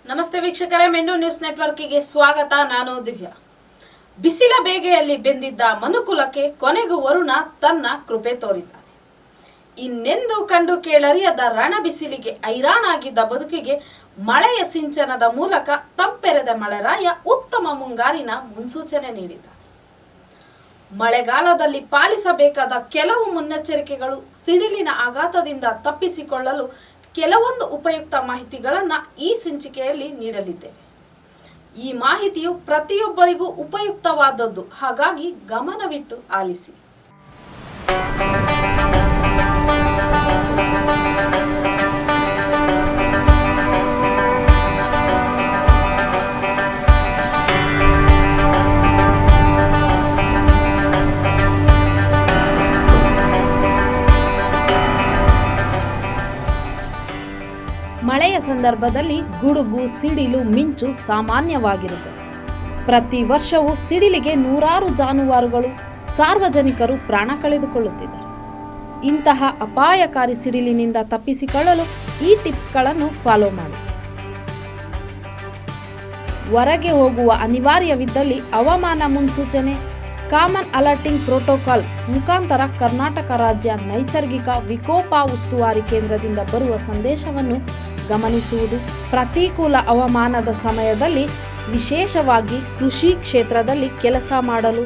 ನಮಸ್ತೆ ವೀಕ್ಷಕರೇ, ಮೆಂಡು ನ್ಯೂಸ್ ನೆಟ್ವರ್ಕಿಗೆ ಸ್ವಾಗತ. ನಾನು ದಿವ್ಯಾ. ಬಿಸಿಲ ಬೇಗೆಯಲ್ಲಿ ಬೆಂದಿದ್ದ ಮನುಕುಲಕ್ಕೆ ಕೊನೆಗೂ ವರುಣ ತನ್ನ ಕೃಪೆ ತೋರಿದ್ದಾನೆ. ಇನ್ನೆಂದು ಕಂಡು ಕೇಳರಿಯದ ರಣ ಬಿಸಿಲಿಗೆ ಐರಾಣಾಗಿದ್ದ ಬದುಕಿಗೆ ಮಳೆಯ ಸಿಂಚನದ ಮೂಲಕ ತಂಪೆರೆದ ಮಳೆರಾಯ ಉತ್ತಮ ಮುಂಗಾರಿನ ಮುನ್ಸೂಚನೆ ನೀಡಿದ. ಮಳೆಗಾಲದಲ್ಲಿ ಪಾಲಿಸಬೇಕಾದ ಕೆಲವು ಮುನ್ನೆಚ್ಚರಿಕೆಗಳು, ಸಿಡಿಲಿನ ಆಘಾತದಿಂದ ತಪ್ಪಿಸಿಕೊಳ್ಳಲು ಕೆಲವೊಂದು ಉಪಯುಕ್ತ ಮಾಹಿತಿಗಳನ್ನು ಈ ಸಂಚಿಕೆಯಲ್ಲಿ ನೀಡಲಿದ್ದೇವೆ. ಈ ಮಾಹಿತಿಯು ಪ್ರತಿಯೊಬ್ಬರಿಗೂ ಉಪಯುಕ್ತವಾದದ್ದು, ಹಾಗಾಗಿ ಗಮನವಿಟ್ಟು ಆಲಿಸಿ. ಮಳೆಯ ಸಂದರ್ಭದಲ್ಲಿ ಗುಡುಗು, ಸಿಡಿಲು, ಮಿಂಚು ಸಾಮಾನ್ಯವಾಗಿರುತ್ತದೆ. ಪ್ರತಿ ವರ್ಷವೂ ಸಿಡಿಲಿಗೆ ನೂರಾರು ಜಾನುವಾರುಗಳು, ಸಾರ್ವಜನಿಕರು ಪ್ರಾಣ ಕಳೆದುಕೊಳ್ಳುತ್ತಿದ್ದಾರೆ. ಇಂತಹ ಅಪಾಯಕಾರಿ ಸಿಡಿಲಿನಿಂದ ತಪ್ಪಿಸಿಕೊಳ್ಳಲು ಈ ಟಿಪ್ಸ್ಗಳನ್ನು ಫಾಲೋ ಮಾಡಿ. ಹೊರಗೆ ಹೋಗುವ ಅನಿವಾರ್ಯವಿದ್ದಲ್ಲಿ ಹವಾಮಾನ ಮುನ್ಸೂಚನೆ ಕಾಮನ್ ಅಲರ್ಟಿಂಗ್ ಪ್ರೋಟೋಕಾಲ್ ಮುಖಾಂತರ ಕರ್ನಾಟಕ ರಾಜ್ಯ ನೈಸರ್ಗಿಕ ವಿಕೋಪ ಉಸ್ತುವಾರಿ ಕೇಂದ್ರದಿಂದ ಬರುವ ಸಂದೇಶವನ್ನು ಗಮನಿಸುವುದು. ಪ್ರತಿಕೂಲ ಹವಾಮಾನದ ಸಮಯದಲ್ಲಿ ವಿಶೇಷವಾಗಿ ಕೃಷಿ ಕ್ಷೇತ್ರದಲ್ಲಿ ಕೆಲಸ ಮಾಡಲು,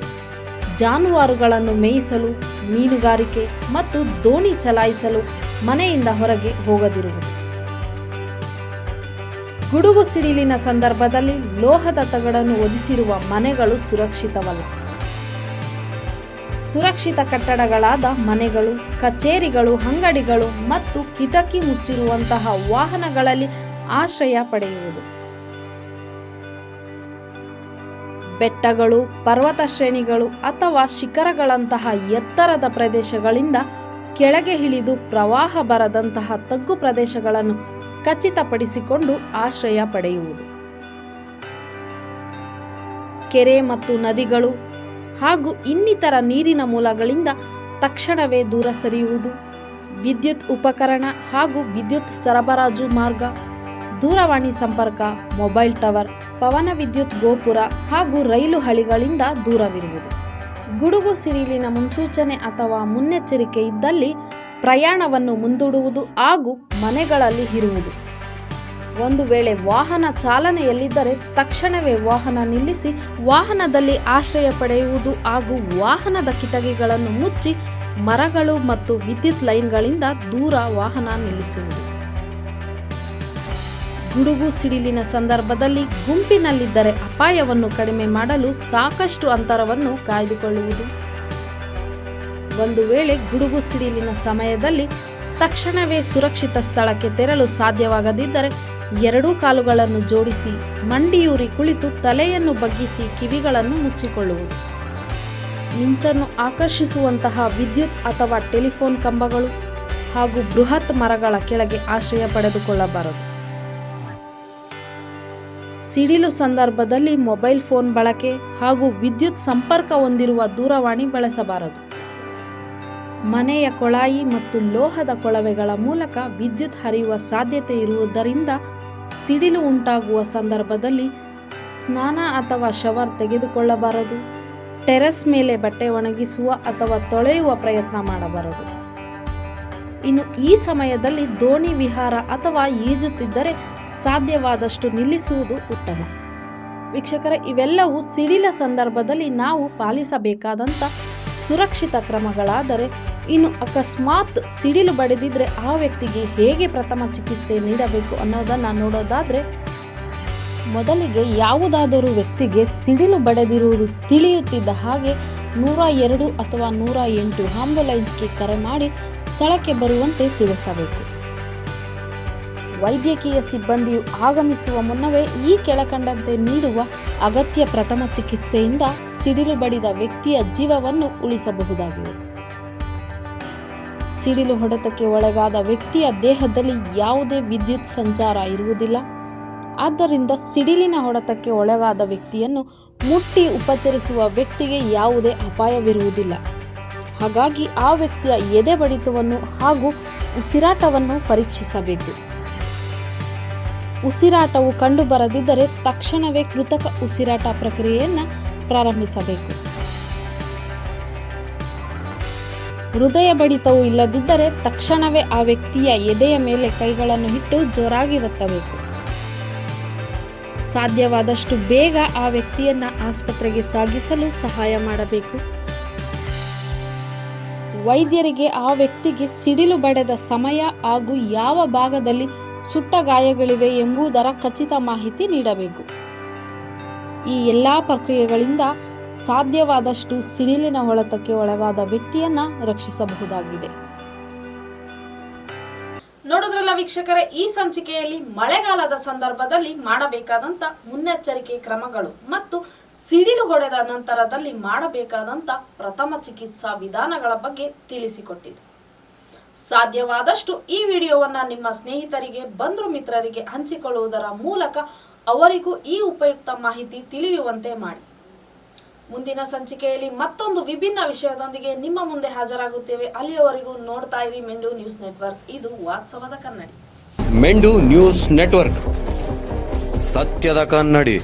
ಜಾನುವಾರುಗಳನ್ನು ಮೇಯಿಸಲು, ಮೀನುಗಾರಿಕೆ ಮತ್ತು ದೋಣಿ ಚಲಾಯಿಸಲು ಮನೆಯಿಂದ ಹೊರಗೆ ಹೋಗದಿರುವುದು. ಗುಡುಗು ಸಿಡಿಲಿನ ಸಂದರ್ಭದಲ್ಲಿ ಲೋಹದ ತಗಡನ್ನು ಹೊದಿಸಿರುವ ಮನೆಗಳು ಸುರಕ್ಷಿತವಲ್ಲ. ಸುರಕ್ಷಿತ ಕಟ್ಟಡಗಳಾದ ಮನೆಗಳು, ಕಚೇರಿಗಳು, ಅಂಗಡಿಗಳು ಮತ್ತು ಕಿಟಕಿ ಮುಚ್ಚಿರುವಂತಹ ವಾಹನಗಳಲ್ಲಿ ಆಶ್ರಯ ಪಡೆಯುವುದು. ಬೆಟ್ಟಗಳು, ಪರ್ವತ ಶ್ರೇಣಿಗಳು ಅಥವಾ ಶಿಖರಗಳಂತಹ ಎತ್ತರದ ಪ್ರದೇಶಗಳಿಂದ ಕೆಳಗೆ ಇಳಿದು ಪ್ರವಾಹ ಬರದಂತಹ ತಗ್ಗು ಪ್ರದೇಶಗಳನ್ನು ಖಚಿತಪಡಿಸಿಕೊಂಡು ಆಶ್ರಯ ಪಡೆಯುವುದು. ಕೆರೆ ಮತ್ತು ನದಿಗಳು ಹಾಗೂ ಇನ್ನಿತರ ನೀರಿನ ಮೂಲಗಳಿಂದ ತಕ್ಷಣವೇ ದೂರ ಸರಿಯುವುದು. ವಿದ್ಯುತ್ ಉಪಕರಣ ಹಾಗೂ ವಿದ್ಯುತ್ ಸರಬರಾಜು ಮಾರ್ಗ, ದೂರವಾಣಿ ಸಂಪರ್ಕ, ಮೊಬೈಲ್ ಟವರ್, ಪವನ ವಿದ್ಯುತ್ ಗೋಪುರ ಹಾಗೂ ರೈಲು ಹಳಿಗಳಿಂದ ದೂರವಿರುವುದು. ಗುಡುಗು ಸಿಡಿಲಿನ ಮುನ್ಸೂಚನೆ ಅಥವಾ ಮುನ್ನೆಚ್ಚರಿಕೆ ಇದ್ದಲ್ಲಿ ಪ್ರಯಾಣವನ್ನು ಮುಂದೂಡುವುದು ಹಾಗೂ ಮನೆಗಳಲ್ಲಿ ಇರುವುದು. ಒಂದು ವೇಳೆ ವಾಹನ ಚಾಲನೆಯಲ್ಲಿದ್ದರೆ ತಕ್ಷಣವೇ ವಾಹನ ನಿಲ್ಲಿಸಿ ವಾಹನದಲ್ಲಿ ಆಶ್ರಯ ಪಡೆಯುವುದು ಹಾಗೂ ವಾಹನದ ಕಿಟಕಿಗಳನ್ನು ಮುಚ್ಚಿ ಮರಗಳು ಮತ್ತು ವಿದ್ಯುತ್ ಲೈನ್ಗಳಿಂದ ದೂರ ವಾಹನ ನಿಲ್ಲಿಸುವುದು. ಗುಡುಗು ಸಿಡಿಲಿನ ಸಂದರ್ಭದಲ್ಲಿ ಗುಂಪಿನಲ್ಲಿದ್ದರೆ ಅಪಾಯವನ್ನು ಕಡಿಮೆ ಮಾಡಲು ಸಾಕಷ್ಟು ಅಂತರವನ್ನು ಕಾಯ್ದುಕೊಳ್ಳುವುದು. ಒಂದು ವೇಳೆ ಗುಡುಗು ಸಿಡಿಲಿನ ಸಮಯದಲ್ಲಿ ತಕ್ಷಣವೇ ಸುರಕ್ಷಿತ ಸ್ಥಳಕ್ಕೆ ತೆರಳು ಸಾಧ್ಯವಾಗದಿದ್ದರೆ ಎರಡೂ ಕಾಲುಗಳನ್ನು ಜೋಡಿಸಿ ಮಂಡಿಯೂರಿ ಕುಳಿತು ತಲೆಯನ್ನು ಬಗ್ಗಿಸಿ ಕಿವಿಗಳನ್ನು ಮುಚ್ಚಿಕೊಳ್ಳುವುದು. ಮಿಂಚನ್ನು ಆಕರ್ಷಿಸುವಂತಹ ವಿದ್ಯುತ್ ಅಥವಾ ಟೆಲಿಫೋನ್ ಕಂಬಗಳು ಹಾಗೂ ಬೃಹತ್ ಮರಗಳ ಕೆಳಗೆ ಆಶ್ರಯ ಪಡೆದುಕೊಳ್ಳಬಾರದು. ಸಿಡಿಲು ಸಂದರ್ಭದಲ್ಲಿ ಮೊಬೈಲ್ ಫೋನ್ ಬಳಕೆ ಹಾಗೂ ವಿದ್ಯುತ್ ಸಂಪರ್ಕ ಹೊಂದಿರುವ ದೂರವಾಣಿ ಬಳಸಬಾರದು. ಮನೆಯ ಕೊಳಾಯಿ ಮತ್ತು ಲೋಹದ ಕೊಳವೆಗಳ ಮೂಲಕ ವಿದ್ಯುತ್ ಹರಿಯುವ ಸಾಧ್ಯತೆ ಇರುವುದರಿಂದ ಸಿಡಿಲು ಉಂಟಾಗುವ ಸಂದರ್ಭದಲ್ಲಿ ಸ್ನಾನ ಅಥವಾ ಶವರ್ ತೆಗೆದುಕೊಳ್ಳಬಾರದು. ಟೆರೆಸ್ ಮೇಲೆ ಬಟ್ಟೆ ಒಣಗಿಸುವ ಅಥವಾ ತೊಳೆಯುವ ಪ್ರಯತ್ನ ಮಾಡಬಾರದು. ಇನ್ನು ಈ ಸಮಯದಲ್ಲಿ ದೋಣಿ ವಿಹಾರ ಅಥವಾ ಈಜುತ್ತಿದ್ದರೆ ಸಾಧ್ಯವಾದಷ್ಟು ನಿಲ್ಲಿಸುವುದು ಉತ್ತಮ. ವೀಕ್ಷಕರೇ, ಇವೆಲ್ಲವೂ ಸಿಡಿಲ ಸಂದರ್ಭದಲ್ಲಿ ನಾವು ಪಾಲಿಸಬೇಕಾದಂಥ ಸುರಕ್ಷಿತ ಕ್ರಮಗಳಾದರೆ, ಇನ್ನು ಅಕಸ್ಮಾತ್ ಸಿಡಿಲು ಬಡಿದಿದ್ರೆ ಆ ವ್ಯಕ್ತಿಗೆ ಹೇಗೆ ಪ್ರಥಮ ಚಿಕಿತ್ಸೆ ನೀಡಬೇಕು ಅನ್ನೋದನ್ನು ನೋಡೋದಾದರೆ, ಮೊದಲಿಗೆ ಯಾವುದಾದರೂ ವ್ಯಕ್ತಿಗೆ ಸಿಡಿಲು ಬಡಿದಿರುವುದು ತಿಳಿಯುತ್ತಿದ್ದ ಹಾಗೆ 102 ಅಥವಾ 108 ಆಂಬ್ಯುಲೆನ್ಸ್ಗೆ ಕರೆ ಮಾಡಿ ಸ್ಥಳಕ್ಕೆ ಬರುವಂತೆ ತಿಳಿಸಬೇಕು. ವೈದ್ಯಕೀಯ ಸಿಬ್ಬಂದಿಯು ಆಗಮಿಸುವ ಮುನ್ನವೇ ಈ ಕೆಳಕಂಡಂತೆ ನೀಡುವ ಅಗತ್ಯ ಪ್ರಥಮ ಚಿಕಿತ್ಸೆಯಿಂದ ಸಿಡಿಲು ಬಡಿದ ವ್ಯಕ್ತಿಯ ಜೀವವನ್ನು ಉಳಿಸಬಹುದಾಗಿದೆ. ಸಿಡಿಲು ಹೊಡೆತಕ್ಕೆ ಒಳಗಾದ ವ್ಯಕ್ತಿಯ ದೇಹದಲ್ಲಿ ಯಾವುದೇ ವಿದ್ಯುತ್ ಸಂಚಾರ ಇರುವುದಿಲ್ಲ. ಆದ್ದರಿಂದ ಸಿಡಿಲಿನ ಹೊಡೆತಕ್ಕೆ ಒಳಗಾದ ವ್ಯಕ್ತಿಯನ್ನು ಮುಟ್ಟಿ ಉಪಚರಿಸುವ ವ್ಯಕ್ತಿಗೆ ಯಾವುದೇ ಅಪಾಯವಿರುವುದಿಲ್ಲ. ಹಾಗಾಗಿ ಆ ವ್ಯಕ್ತಿಯ ಎದೆ ಬಡಿತವನ್ನು ಹಾಗೂ ಉಸಿರಾಟವನ್ನು ಪರೀಕ್ಷಿಸಬೇಕು. ಉಸಿರಾಟವು ಕಂಡುಬರದಿದ್ದರೆ ತಕ್ಷಣವೇ ಕೃತಕ ಉಸಿರಾಟ ಪ್ರಕ್ರಿಯೆಯನ್ನು ಪ್ರಾರಂಭಿಸಬೇಕು. ಹೃದಯ ಬಡಿತವು ಇಲ್ಲದಿದ್ದರೆ ತಕ್ಷಣವೇ ಆ ವ್ಯಕ್ತಿಯ ಎದೆಯ ಮೇಲೆ ಕೈಗಳನ್ನು ಇಟ್ಟು ಜೋರಾಗಿ ಒತ್ತಬೇಕು. ಸಾಧ್ಯವಾದಷ್ಟು ಬೇಗ ಆ ವ್ಯಕ್ತಿಯನ್ನ ಆಸ್ಪತ್ರೆಗೆ ಸಾಗಿಸಲು ಸಹಾಯ ಮಾಡಬೇಕು. ವೈದ್ಯರಿಗೆ ಆ ವ್ಯಕ್ತಿಗೆ ಸಿಡಿಲು ಬಡಿದ ಸಮಯ ಹಾಗೂ ಯಾವ ಭಾಗದಲ್ಲಿ ಸುಟ್ಟ ಗಾಯಗಳಿವೆ ಎಂಬುದರ ಖಚಿತ ಮಾಹಿತಿ ನೀಡಬೇಕು. ಈ ಎಲ್ಲಾ ಪ್ರಕ್ರಿಯೆಗಳಿಂದ ಸಾಧ್ಯವಾದಷ್ಟು ಸಿಡಿಲಿನ ಹೊಡೆತಕ್ಕೆ ಒಳಗಾದ ವ್ಯಕ್ತಿಯನ್ನ ರಕ್ಷಿಸಬಹುದಾಗಿದೆ. ನೋಡಿದ್ರಲ್ಲ ವೀಕ್ಷಕರೇ, ಈ ಸಂಚಿಕೆಯಲ್ಲಿ ಮಳೆಗಾಲದ ಸಂದರ್ಭದಲ್ಲಿ ಮಾಡಬೇಕಾದಂತ ಮುನ್ನೆಚ್ಚರಿಕೆ ಕ್ರಮಗಳು ಮತ್ತು ಸಿಡಿಲು ಹೊಡೆದ ನಂತರದಲ್ಲಿ ಮಾಡಬೇಕಾದಂತ ಪ್ರಥಮ ಚಿಕಿತ್ಸಾ ವಿಧಾನಗಳ ಬಗ್ಗೆ ತಿಳಿಸಿಕೊಟ್ಟಿದೆ. ಸಾಧ್ಯವಾದಷ್ಟು ಈ ವಿಡಿಯೋವನ್ನ ನಿಮ್ಮ ಸ್ನೇಹಿತರಿಗೆ, ಬಂಧು ಮಿತ್ರರಿಗೆ ಹಂಚಿಕೊಳ್ಳುವುದರ ಮೂಲಕ ಅವರಿಗೂ ಈ ಉಪಯುಕ್ತ ಮಾಹಿತಿ ತಿಳಿಯುವಂತೆ ಮಾಡಿ. ಮುಂದಿನ ಸಂಚಿಕೆಯಲ್ಲಿ ಮತ್ತೊಂದು ವಿಭಿನ್ನ ವಿಷಯದೊಂದಿಗೆ ನಿಮ್ಮ ಮುಂದೆ ಹಾಜರಾಗುತ್ತೇವೆ. ಅಲ್ಲಿಯವರೆಗೂ ನೋಡ್ತಾ ಇರಿ ಮೆಂಡು ನ್ಯೂಸ್ ನೆಟ್ವರ್ಕ್. ಇದು ವಾಸ್ತವದ ಕನ್ನಡಿ. ಮೆಂಡು ನ್ಯೂಸ್ ನೆಟ್ವರ್ಕ್, ಸತ್ಯದ ಕನ್ನಡಿ.